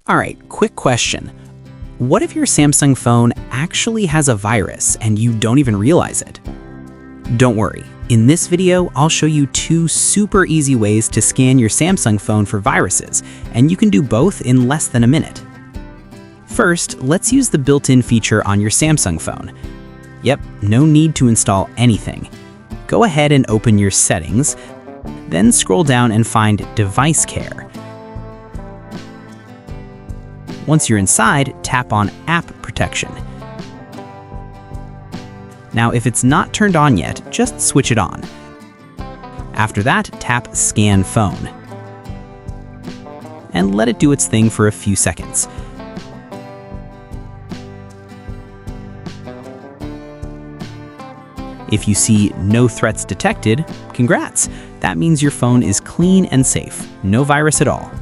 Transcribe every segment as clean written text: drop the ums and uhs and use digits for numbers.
All right, quick question. What if your Samsung phone actually has a virus and you don't even realize it? Don't worry. In this video, I'll show you 2 super easy ways to scan your Samsung phone for viruses, and you can do both in less than a minute. First, let's use the built-in feature on your Samsung phone. Yep, no need to install anything. Go ahead and open your settings, then scroll down and find Device Care. Once you're inside, tap on App Protection. Now, if it's not turned on yet, just switch it on. After that, tap Scan Phone. And let it do its thing for a few seconds. If you see no threats detected, congrats! That means your phone is clean and safe, no virus at all.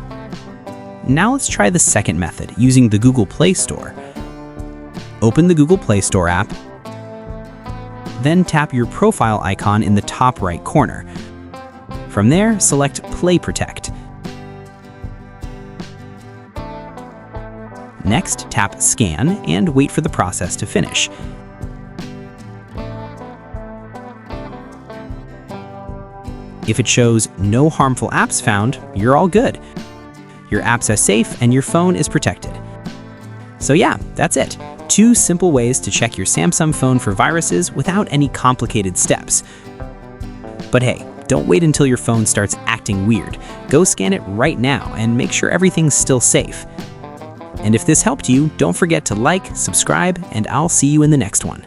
Now let's try the second method, using the Google Play Store. Open the Google Play Store app, then tap your profile icon in the top right corner. From there, select Play Protect. Next, tap Scan and wait for the process to finish. If it shows no harmful apps found, you're all good. Your apps are safe and your phone is protected. So yeah, that's it. 2 simple ways to check your Samsung phone for viruses without any complicated steps. But hey, don't wait until your phone starts acting weird. Go scan it right now and make sure everything's still safe. And if this helped you, don't forget to like, subscribe, and I'll see you in the next one.